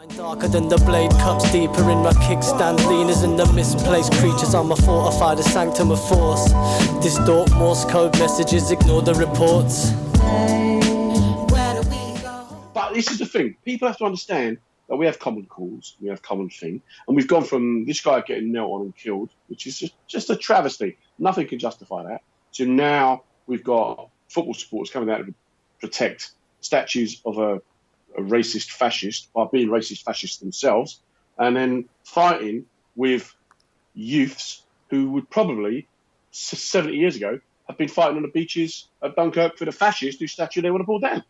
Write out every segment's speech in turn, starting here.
Darker than the blade, cups deeper in my kickstand, leaners in the misplaced creatures. I'm a fortified, a sanctum of force. Distort Morse code messages, ignore the reports. Where do we go? But this is the thing. People have to understand that we have common cause, we have common thing, and we've gone from this guy getting knelt on and killed, which is just a travesty. Nothing can justify that. So now we've got football supporters coming out to protect statues of a racist fascist by being racist fascists themselves, and then fighting with youths who would probably 70 years ago have been fighting on the beaches at Dunkirk for the fascists whose statue they want to pull down.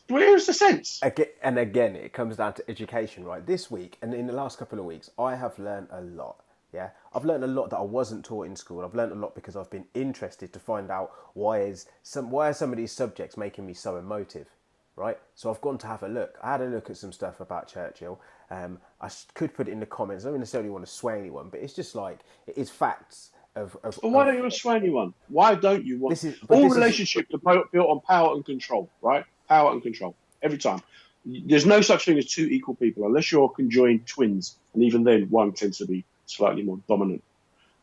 Where's the sense? And again, it comes down to education, right? This week and in the last couple of weeks, I have learned a lot. Yeah, I've learned a lot that I wasn't taught in school. I've learned a lot because I've been interested to find out why are some of these subjects making me so emotive, right? So I've gone to have a look. I had a look at some stuff about Churchill. I could put it in the comments. I don't necessarily want to sway anyone, but it's just like it is facts of. But why don't you want to sway anyone? Why don't you want? All relationships are built on power and control, right? Power and control every time. There's no such thing as two equal people unless you're conjoined twins, and even then, one tends to be slightly more dominant.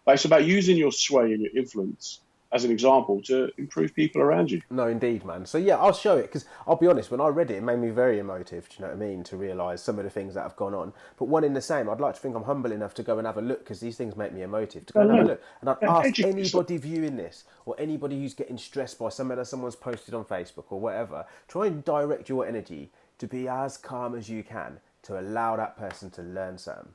But it's about using your sway and your influence as an example to improve people around you. No, indeed, man. So yeah, I'll show it because I'll be honest, when I read it, it made me very emotive, do you know what I mean, to realise some of the things that have gone on. But one in the same, I'd like to think I'm humble enough to go and have a look because these things make me emotive, to go and have a look. And I'd ask anybody viewing this or anybody who's getting stressed by something that someone's posted on Facebook or whatever, try and direct your energy to be as calm as you can to allow that person to learn something.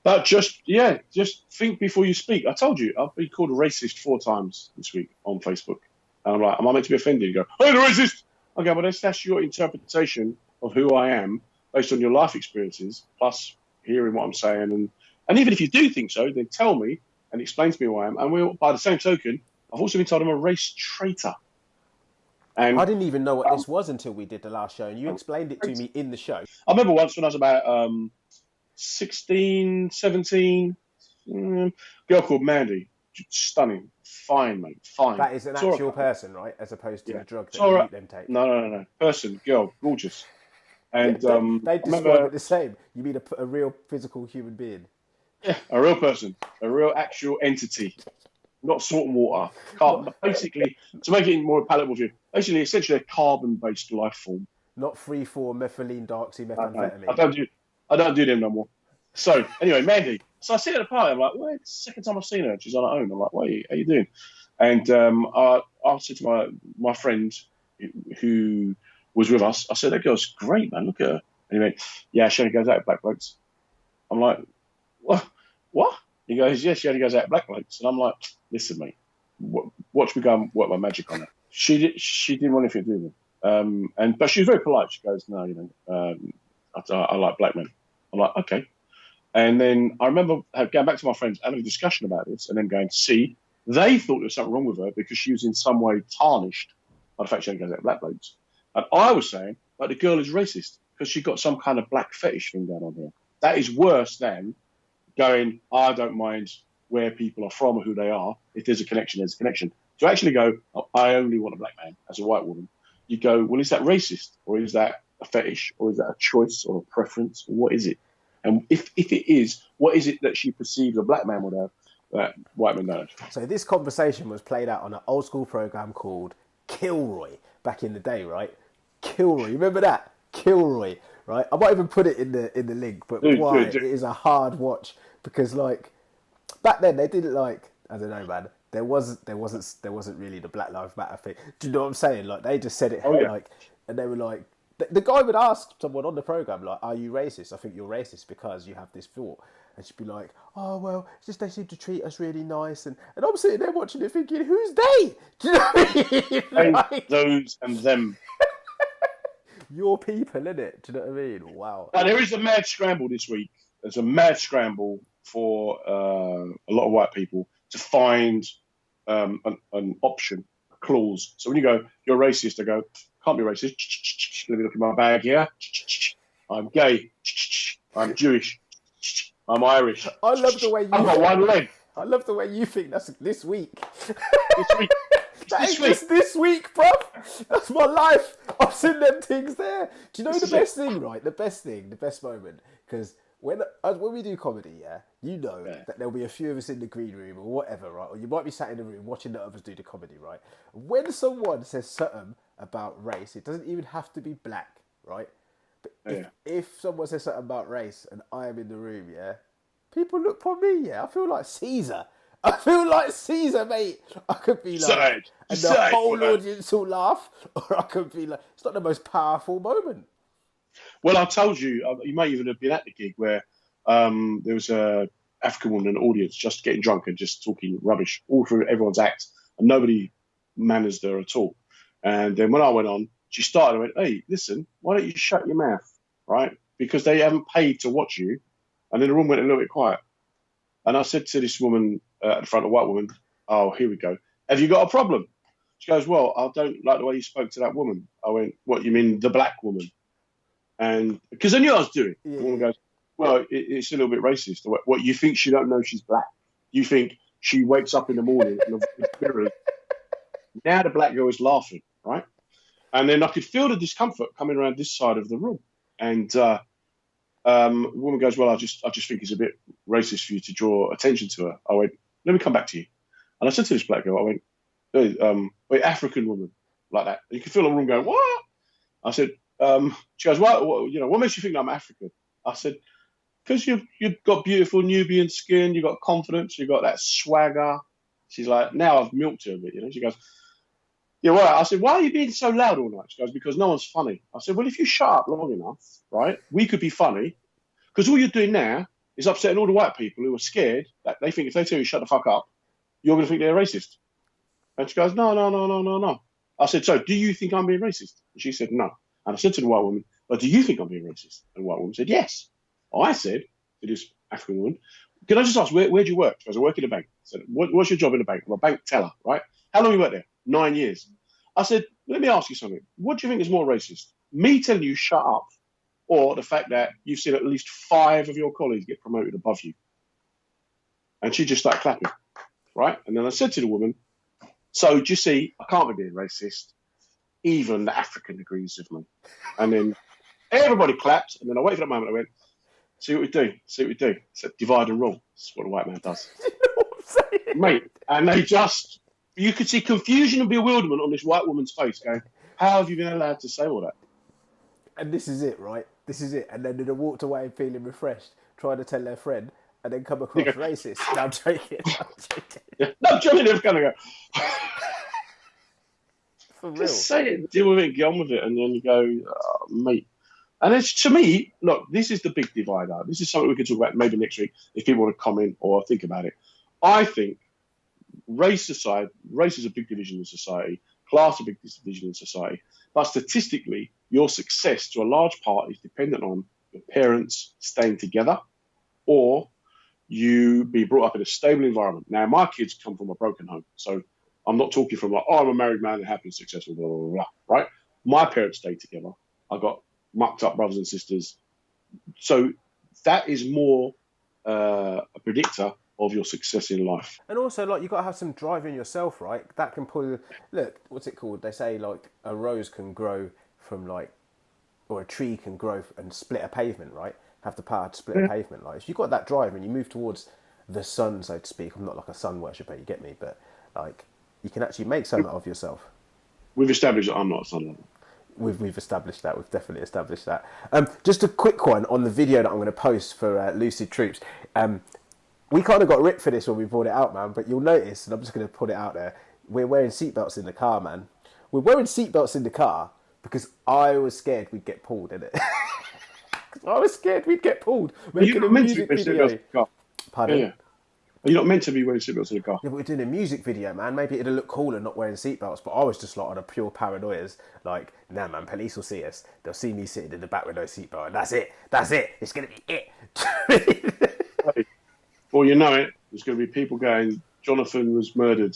But just think before you speak. I told you, I've been called a racist 4 times this week on Facebook. And I'm like, am I meant to be offended? You go, hey, the racist! Okay, well, that's your interpretation of who I am based on your life experiences, plus hearing what I'm saying. And even if you do think so, then tell me and explain to me who I am. And by the same token, I've also been told I'm a race traitor. And I didn't even know what this was until we did the last show, and you explained it to me in the show. I remember once when I was about 16, 17, girl called Mandy. Stunning. Fine, mate. Fine. That is an actual person, right? As opposed to the drug that them take. No. Person, girl, gorgeous. And they describe it the same. You mean a real physical human being? Yeah, a real person. A real actual entity. Not salt and water. Basically, to make it more palatable for you, basically, essentially a carbon-based life form. Not 3,4 methylene deoxymethamphetamine. I don't do them no more. So, anyway, Mandy. So I see her at the party. I'm like, well, it's the second time I've seen her. She's on her own. I'm like, what are you doing? And I said to my friend who was with us, I said, that girl's great, man. Look at her. And he went, yeah, she only goes out with black blokes. I'm like, what? He goes, yeah, she only goes out with black blokes. And I'm like, listen, mate, watch me go and work my magic on her. She didn't want anything to do with it. But she was very polite. She goes, no, I like black men. I'm like, okay. And then I remember going back to my friends, having a discussion about this, and then going, see, they thought there was something wrong with her because she was in some way tarnished by the fact she only goes out with black blokes. And I was saying, like, the girl is racist because she got some kind of black fetish thing going on here. That is worse than going, I don't mind where people are from or who they are. If there's a connection, there's a connection. To actually go, I only want a black man as a white woman, you go, well, is that racist? Or is that a fetish? Or is that a choice or a preference? Or what is it? And if it is, what is it that she perceives a black man would have that white men don't? So this conversation was played out on an old school program called Kilroy back in the day, right? Kilroy, remember that? Kilroy, right? I might even put it in the link, but it is a hard watch because like back then they didn't I don't know, man. There wasn't really the Black Lives Matter thing. Do you know what I'm saying? Like they just said it and they were like. The guy would ask someone on the programme, like, are you racist? I think you're racist because you have this thought. And she'd be like, oh, well, it's just they seem to treat us really nice. And I'm sitting there watching it thinking, who's they? Do you know what I mean? Like, those and them. Your people, innit? Do you know what I mean? Wow. Now, there is a mad scramble this week. There's a mad scramble for a lot of white people to find an option, a clause. So when you go, you're racist, I go, can't be racist. Let me look at my bag here. I'm gay. I'm Jewish. I'm Irish. I love the way you. I've got one leg. I love the way you think. That's this week. This week. That ain't just this week, bruv. That's my life. I've seen them things there. Do you know the best thing, right? The best moment, because when we do comedy, that there'll be a few of us in the green room or whatever, right? Or you might be sat in the room watching the others do the comedy, right? When someone says something about race, it doesn't even have to be black, right? But if someone says something about race and I am in the room, people look for me, I feel like Caesar. Mate. I could be like, and the whole audience will laugh, or I could be like, it's not the most powerful moment. Well, I told you, you may even have been at the gig where there was a African woman in the audience just getting drunk and just talking rubbish all through everyone's act, and nobody managed her at all. And then when I went on, she started and went, "Hey, listen, why don't you shut your mouth, right? Because they haven't paid to watch you." And then the room went a little bit quiet. And I said to this woman at the front, a white woman, "Oh, here we go. Have you got a problem?" She goes, "Well, I don't like the way you spoke to that woman." I went, "What, you mean the black woman?" And because I knew I was doing it. Yeah. The woman goes, "Well, it's a little bit racist. What, you think she don't know she's black? You think she wakes up in the morning and the mirror." Now the black girl is laughing, right? And then I could feel the discomfort coming around this side of the room. And the woman goes, "Well, I just think it's a bit racist for you to draw attention to her." I went, "Let me come back to you." And I said to this black girl, I went, "Hey, wait, African woman," like that. And you could feel the room going, "What?" I said, she goes, what makes you think I'm African?" I said, "Because you've got beautiful Nubian skin, you've got confidence, you've got that swagger." She's like, now I've milked her a bit, She goes, "Yeah, well," I said, "Why are you being so loud all night?" She goes, "Because no one's funny." I said, "Well, if you shut up long enough, right, we could be funny. Because all you're doing now is upsetting all the white people who are scared that they think if they tell you shut the fuck up, you're going to think they're racist." And she goes, No. I said, "So do you think I'm being racist?" And she said, "No." And I said to the white woman, "But do you think I'm being racist?" And the white woman said, "Yes." I said to this African woman, "Can I just ask, where do you work?" She goes, "I work in a bank." I said, "What's your job in a bank?" "I'm a bank teller," right? "How long you work there?" 9 years. I said, "Let me ask you something. What do you think is more racist? Me telling you shut up, or the fact that you've seen at least 5 of your colleagues get promoted above you?" And she just started clapping, right? And then I said to the woman, "So do you see, I can't be being racist. Even the African agrees with me." And then everybody clapped, and then I waited for that moment. I went, see what we do. I said, divide and rule. That's what a white man does. You know what I'm saying? Mate, and you could see confusion and bewilderment on this white woman's face going, how have you been allowed to say all that? And this is it, right? This is it. And then they walked away feeling refreshed, trying to tell their friend, and then come across racist. No, I'm joking. Yeah. No, I'm joking. They're going to go, for real. Just say it, deal with it, get on with it. And then you go, oh, mate. And it's, to me, look, this is the big divider. This is something we can talk about maybe next week if people want to comment or think about it. I think race aside, race is a big division in society, class is a big division in society. But statistically, your success to a large part is dependent on your parents staying together or you be brought up in a stable environment. Now, my kids come from a broken home. So I'm not talking from like, oh, I'm a married man and happy and successful, blah, blah, blah, blah, right? My parents stayed together. I got mucked up brothers and sisters. So that is more a predictor of your success in life. And also, like, you've got to have some drive in yourself, right? That can pull... Look, what's it called? They say, like, a rose can grow from, like... Or a tree can grow and split a pavement, right? Have the power to split a pavement. Like, if you've got that drive and you move towards the sun, so to speak, I'm not like a sun worshipper, you get me? But, like, you can actually make something of yourself. We've established that I'm not a sun lover. We've established that. We've definitely established that. Just a quick one on the video that I'm going to post for Lucid Troops. We kind of got ripped for this when we brought it out, man. But you'll notice, and I'm just going to put it out there, we're wearing seatbelts in the car, man. We're wearing seatbelts in the car because I was scared we'd get pulled, innit? I was scared we'd get pulled. Making a music video. Pardon? Yeah. Are you not meant to be wearing seatbelts in the car? Yeah, but we're doing a music video, man. Maybe it'd look cooler not wearing seatbelts, but I was just like on a pure paranoias. Like, nah, man, police will see us. They'll see me sitting in the back with no seatbelt, and that's it. It's going to be it. Well, you know it. There's going to be people going, Jonathan was murdered.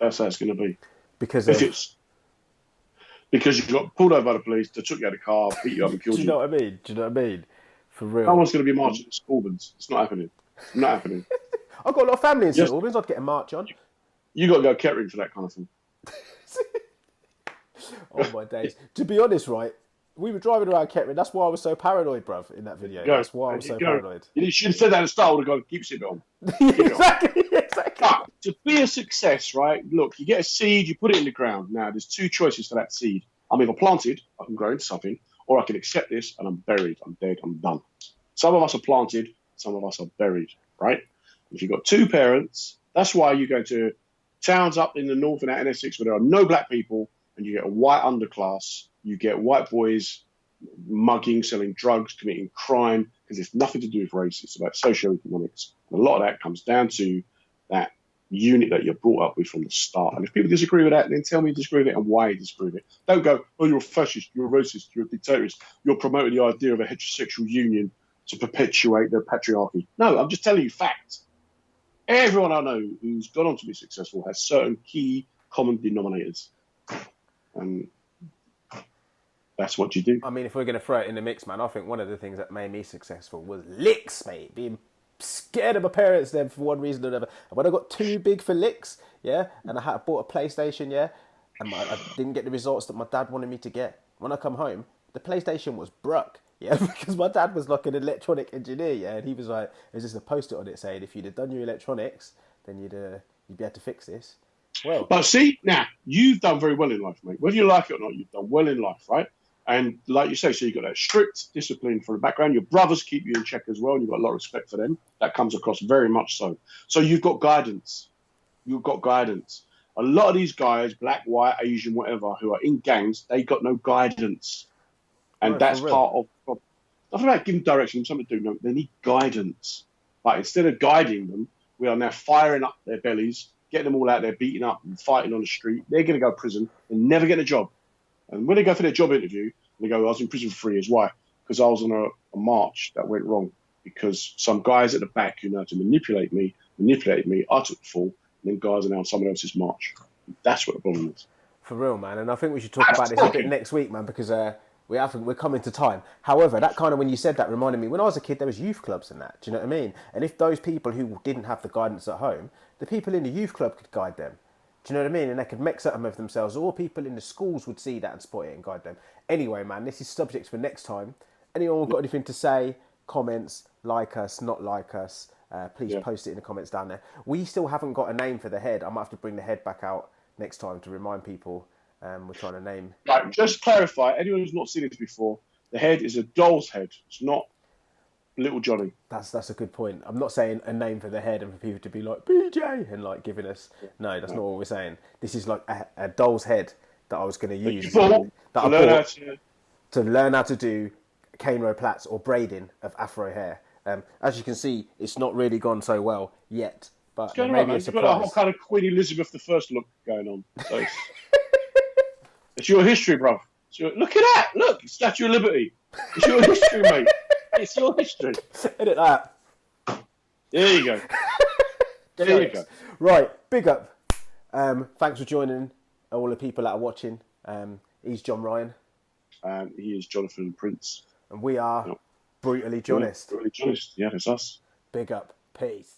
That's how it's going to be. Because you got pulled over by the police, they took you out of the car, beat you up and killed you. Do you know what I mean? For real. No one's going to be marching to St Albans. It's not happening. Not happening. I've got a lot of family in St Albans. I'd get a march on. You got to go Kettering for that kind of thing. Oh my days. To be honest, right, we were driving around Kettering. That's why I was so paranoid, bruv, in that video. That's why I was so paranoid. You should have said that at the start. I would have gone, keep your seatbelt on. Exactly. But to be a success, right? Look, you get a seed, you put it in the ground. Now, there's two choices for that seed. I'm either planted, I can grow into something, or I can accept this and I'm buried, I'm dead, I'm done. Some of us are planted, some of us are buried, right? If you've got two parents, that's why you go to towns up in the north and out in Essex where there are no black people, and you get a white underclass, you get white boys mugging, selling drugs, committing crime, because it's nothing to do with race, it's about socioeconomics. And a lot of that comes down to that unit that you're brought up with from the start. And if people disagree with that, then tell me you disagree with it and why you disagree with it. Don't go, oh, you're a fascist, you're a racist, you're a dictatorist, you're promoting the idea of a heterosexual union to perpetuate the patriarchy. No, I'm just telling you facts. Everyone I know who's gone on to be successful has certain key common denominators. And that's what you do. I mean, if we're going to throw it in the mix, man, I think one of the things that made me successful was licks, mate. Being scared of my parents then for one reason or another. And when I got too big for licks, yeah, and I bought a PlayStation, yeah, and I didn't get the results that my dad wanted me to get. When I come home, the PlayStation was broke, yeah, because my dad was like an electronic engineer, yeah, and he was like, there's just a post-it on it saying, if you'd have done your electronics, then you'd be able to fix this. Well, but see, now, you've done very well in life, mate. Whether you like it or not, you've done well in life, right? And like you say, so you've got that strict discipline from the background. Your brothers keep you in check as well, and you've got a lot of respect for them. That comes across very much so. So you've got guidance. You've got guidance. A lot of these guys, black, white, Asian, whatever, who are in gangs, they got no guidance. And Right, that's for real. part of the problem. Nothing about giving direction, something to do. No, they need guidance. But instead of guiding them, we are now firing up their bellies, getting them all out there, beating up and fighting on the street. They're going to go to prison and never get a job. And when they go for their job interview, they go, I was in prison for 3 years. Why? Because I was on a march that went wrong. Because some guys at the back who know how to manipulated me, I took the fall, and then guys are now on someone else's march. That's what the problem is. for real, man. And I think we should talk about this a bit next week, man, because we're coming to time. However, that kind of, when you said that, reminded me, when I was a kid, there was youth clubs and that. Do you know what I mean? And if those people who didn't have the guidance at home, the people in the youth club could guide them. Do you know what I mean? And they could make something of themselves, or people in the schools would see that and spot it and guide them. Anyway, man, this is subject for next time. Anyone got anything to say? Comments, like us, not like us, please post it in the comments down there. We still haven't got a name for the head. I might have to bring the head back out next time to remind people we're trying to name. Right, just clarify, anyone who's not seen this before, the head is a doll's head. It's not Little Johnny. That's a good point. I'm not saying a name for the head and for people to be like BJ and like giving us. No, that's not what we're saying. This is like a doll's head that I was going to use to learn how to do cane row plaits or braiding of afro hair. As you can see, it's not really gone so well yet, but maybe a surprise. You've got a whole kind of Queen Elizabeth I look going on. So it's your history, bruv. Look at that. Look, Statue of Liberty. It's your history, mate. It's your history. Edit that. There you go. There you go. Right, big up. Thanks for joining all the people that are watching. He's John Ryan. He is Jonathan Prince. And we are Brutally Johnest. Brutally Johnest. Yeah, it's us. Big up. Peace.